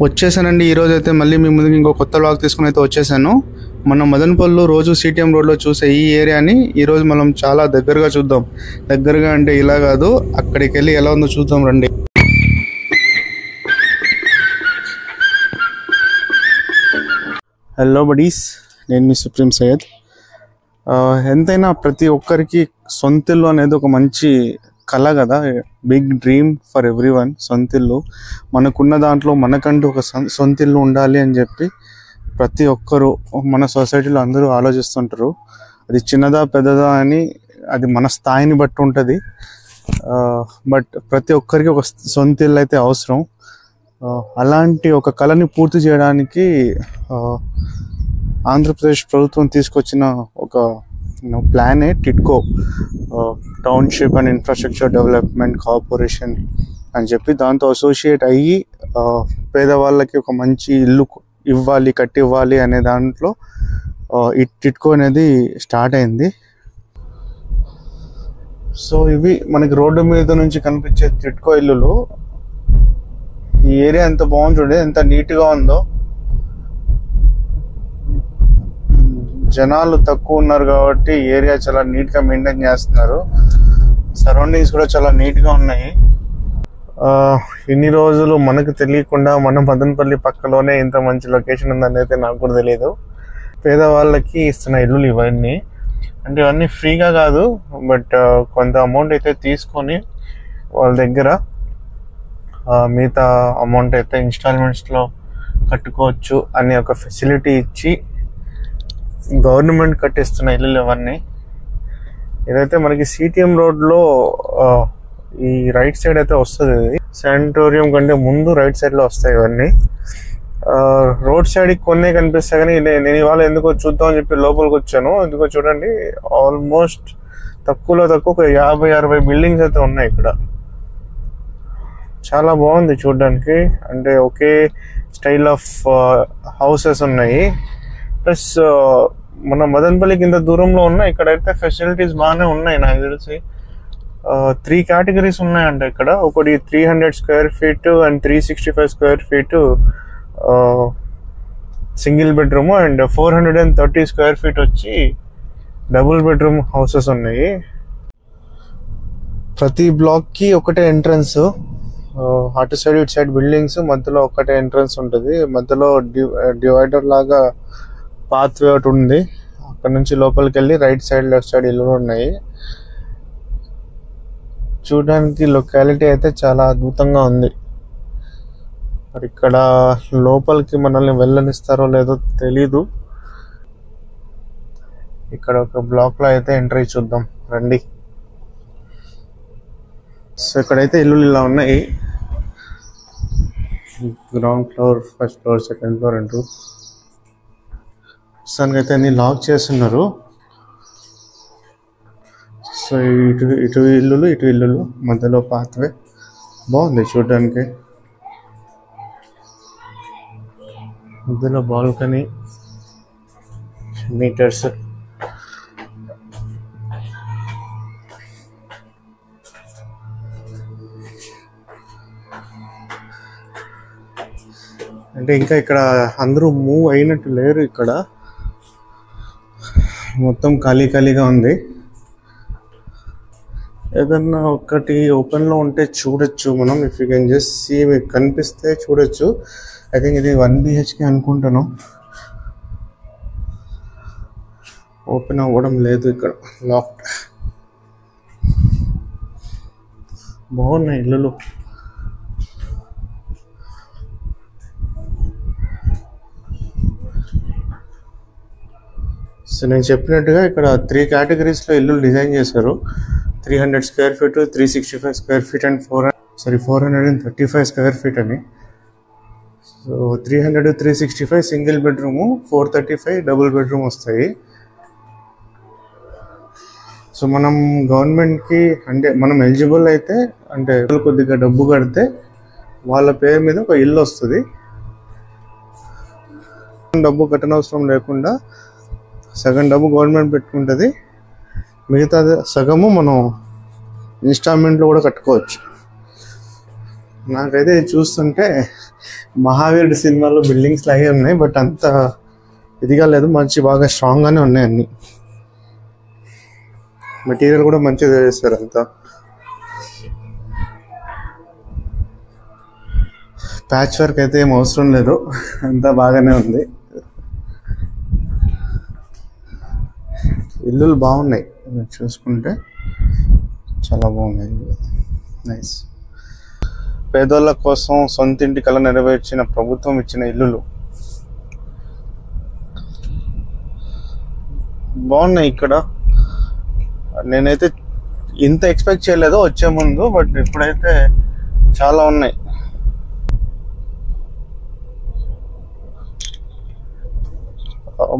వచ్చేసానండి. ఈరోజు అయితే మళ్ళీ మీ ముందుకు ఇంకో కొత్త వ్లాగ్ తీసుకుని అయితే వచ్చేసాను. మనం మదనపల్లి రోజు సిటిఎం రోడ్లో చూసే ఈ ఏరియాని ఈరోజు మనం చాలా దగ్గరగా చూద్దాం. దగ్గరగా అంటే ఇలా కాదు, అక్కడికి వెళ్ళి ఎలా ఉందో చూద్దాం రండి. హలో బడీస్, నేను మీ సుప్రీం సయ్యద్. ఎంతైనా ప్రతి ఒక్కరికి సొంతిల్లు అనేది ఒక మంచి కళ కదా, big dream for everyone. సొంతిల్లు మనకున్న దాంట్లో మనకంటూ ఒక సొంతిల్లు ఉండాలి అని చెప్పి ప్రతి ఒక్కరు మన సొసైటీలో అందరూ ఆలోచిస్తుంటారు. అది చిన్నదా పెద్దదా అని అది మన స్థాయిని బట్టి ఉంటుంది. బట్ ప్రతి ఒక్కరికి ఒక సొంతిల్లు అయితే అవసరం. అలాంటి ఒక కళని పూర్తి చేయడానికి ఆంధ్రప్రదేశ్ ప్రభుత్వం తీసుకొచ్చిన ఒక ప్లానే TIDCO, township and infrastructure development corporation అని చెప్పి దాంతో అసోసియేట్ అయ్యి పేదవాళ్ళకి ఒక మంచి ఇల్లు కట్టి ఇవ్వాలి అనే దాంట్లో ఈ టిడ్కో అనేది స్టార్ట్ అయింది. సో ఇవి మనకి రోడ్డు మీద నుంచి కనిపించే టిడ్కో ఇల్లులు. ఈ ఏరియా ఎంత బాగుంది చూడండి, ఎంత నీట్గా ఉందో. జనాలు తక్కువ ఉన్నారు కాబట్టి ఏరియా చాలా నీట్గా మెయింటైన్ చేస్తున్నారు. సరౌండింగ్స్ కూడా చాలా నీట్గా ఉన్నాయి. ఇన్ని రోజులు మనకు తెలియకుండా మన మదనపల్లి పక్కలోనే ఇంత మంచి లొకేషన్ ఉందని అయితే నాకు కూడా తెలియదు. పేదవాళ్ళకి ఇస్తున్న ఇల్లులు ఇవన్నీ. అంటే ఇవన్నీ ఫ్రీగా కాదు, బట్ కొంత అమౌంట్ అయితే తీసుకొని వాళ్ళ దగ్గర మిగతా అమౌంట్ అయితే ఇన్స్టాల్మెంట్స్లో కట్టుకోవచ్చు అనే ఒక ఫెసిలిటీ ఇచ్చి గవర్నమెంట్ కట్టిస్తున్న ఇల్లులు ఇవన్నీ. ఇదైతే మనకి సిటిఎం రోడ్లో ఈ రైట్ సైడ్ అయితే వస్తుంది. ఇది శానిటోరియం కంటే ముందు రైట్ సైడ్లో వస్తాయి ఇవన్నీ. రోడ్ సైడ్కి కొన్నే కనిపిస్తాయి, కానీ నేను ఇవాళ ఎందుకో చూద్దాం అని చెప్పి లోపలికి వచ్చాను. ఎందుకో చూడండి, ఆల్మోస్ట్ తక్కువలో తక్కువ ఒక 50-60 బిల్డింగ్స్ అయితే ఉన్నాయి ఇక్కడ. చాలా బాగుంది చూడడానికి. అంటే ఒకే స్టైల్ ఆఫ్ హౌసెస్ ఉన్నాయి. ప్లస్ మన మదనపల్లికి ఇంత దూరంలో ఉన్నాయి. ఇక్కడైతే ఫెసిలిటీస్ బాగానే ఉన్నాయి. నాకు తెలిసి 3 కేటగిరీస్ ఉన్నాయంట ఇక్కడ. ఒకటి 300 square feet and 365 square feet single bedroom and 430 square feet వచ్చి డబుల్ బెడ్రూమ్ హౌసెస్ ఉన్నాయి. ప్రతి బ్లాక్కి ఒకటే ఎంట్రన్స్. అటు సైడ్ ఇటు సైడ్ బిల్డింగ్స్, మధ్యలో ఒకటే ఎంట్రన్స్ ఉంటుంది. మధ్యలో డివైడర్ లాగా పాత్వే ఒకటి ఉంది. అక్కడ నుంచి లోపలికి వెళ్ళి రైట్ సైడ్ లెఫ్ట్ సైడ్ ఇల్లు ఉన్నాయి. చూడడానికి లొకాలిటీ అయితే చాలా అద్భుతంగా ఉంది. మరి ఇక్కడ లోపలికి మనల్ని వెళ్ళనిస్తారో లేదో తెలీదు. ఇక్కడ ఒక బ్లాక్లో అయితే ఎంట్రీ చూద్దాం రండి. సో ఇక్కడైతే ఇల్లులు ఇలా ఉన్నాయి. Ground floor, first floor, second floor అంటూ ప్రస్తుతానికి అయితే అన్ని లాక్ చేస్తున్నారు. సో ఇటు ఇల్లులు మధ్యలో పాత్వే. బాగుంది చూడడానికి. మధ్యలో బాల్కనీ, మీటర్స్. అంటే ఇంకా ఇక్కడ అందరూ మూవ్ అయినట్టు లేరు. ఇక్కడ మొత్తం ఖాళీగా ఉంది. ఏదన్నా ఒకటి ఓపెన్లో ఉంటే చూడొచ్చు మనం. If you can just see, మీకు కనిపిస్తే చూడొచ్చు. ఐ థింక్ ఇది 1 BHK అనుకుంటాను. ఓపెన్ అవ్వడం లేదు ఇక్కడ, లాక్డ్. బాగున్నాయి ఇల్లులు. సో నేను చెప్పినట్టుగా ఇక్కడ 3 కేటగిరీస్లో ఇల్లు డిజైన్ చేశారు. 300 square feet, 365 square feet and 435 square feet అని. So 300, 365 single bedroom, 435 double bedroom వస్తాయి. సో మనం గవర్నమెంట్కి అంటే మనం ఎలిజిబుల్ అయితే, అంటే కొద్దిగా డబ్బు కడితే వాళ్ళ పేరు మీద ఒక ఇల్లు వస్తుంది. డబ్బు కట్టనవసరం లేకుండా సగం డబ్బు గవర్నమెంట్ పెట్టుకుంటుంది, మిగతా సగము మనం ఇన్స్టాల్మెంట్లో కూడా కట్టుకోవచ్చు. నాకైతే ఇది చూస్తుంటే మహావీరుడు సినిమాలో బిల్డింగ్స్ లాగే ఉన్నాయి, బట్ అంత ఇదిగా లేదు, మంచి బాగా స్ట్రాంగ్గానే ఉన్నాయి అన్ని. మెటీరియల్ కూడా మంచిగా చేస్తారు అంతా. ప్యాచ్ వర్క్ అయితే ఏం అవసరం లేదు, అంతా బాగానే ఉంది. ఇల్లులు బాగున్నాయి చూసుకుంటే, చాలా బాగున్నాయి. నైస్. పేదోళ్ళ కోసం సొంత ఇంటి కళ నెరవేర్చిన ప్రభుత్వం ఇచ్చిన ఇల్లులు బాగున్నాయి. ఇక్కడ నేనైతే ఇంత ఎక్స్పెక్ట్ చేయలేదు వచ్చే ముందు, బట్ ఇప్పుడైతే చాలా ఉన్నాయి.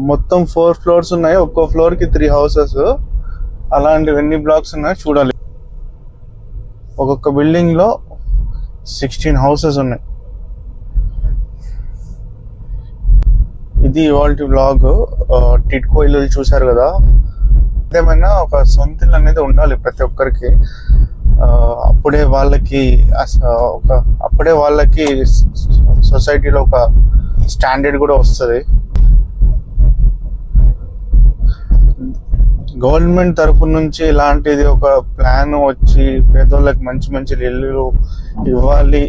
మొత్తం 4 floors ఉన్నాయి, ఒక్కో ఫ్లోర్ కి 3 houses. అలాంటివి ఎన్ని బ్లాక్స్ ఉన్నాయో చూడాలి. ఒక్కొక్క బిల్డింగ్ లో 16 houses ఉన్నాయి. ఇది ఇవాల్టి వ్లాగ్. టిడ్కో ఇల్లు చూసారు కదా, ఏమైనా ఒక సొంత ఇల్లు అనేది ఉండాలి ప్రతి ఒక్కరికి. అప్పుడే వాళ్ళకి సొసైటీలో ఒక స్టాండర్డ్ కూడా వస్తుంది. గవర్నమెంట్ తరపు నుంచి ఇలాంటిది ఒక ప్లాన్ వచ్చి పేదోళ్ళకి మంచి మంచి ఇల్లు ఇవ్వాలి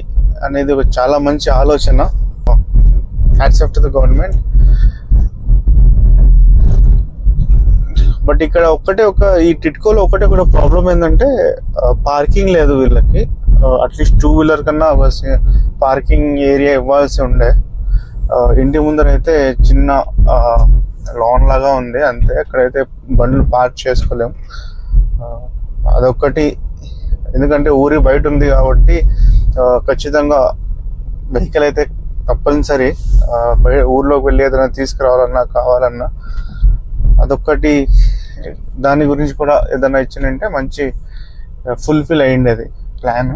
అనేది ఒక చాలా మంచి ఆలోచన. Hats off to the government. But ఇక్కడ ఈ టిడ్కోలో ఒకటే కూడా ప్రాబ్లం ఏంటంటే పార్కింగ్ లేదు వీళ్ళకి. అట్లీస్ట్ 2-wheeler కన్నా పార్కింగ్ ఏరియా ఇవ్వాల్సి ఉండే. ఇంటి ముందర అయితే చిన్న లాన్ లాగా ఉంది అంతే, అక్కడైతే బండ్లు పార్క్ చేసుకోలేము. అదొక్కటి. ఎందుకంటే ఊరి బయట ఉంది కాబట్టి ఖచ్చితంగా వెహికల్ అయితే తప్పనిసరి. ఊర్లోకి వెళ్ళి ఏదైనా తీసుకురావాలన్నా కావాలన్నా అదొక్కటి. దాని గురించి కూడా ఏదైనా ఇచ్చినంటే మంచి ఫుల్ఫిల్ అయ్యిండేది ప్లాన్.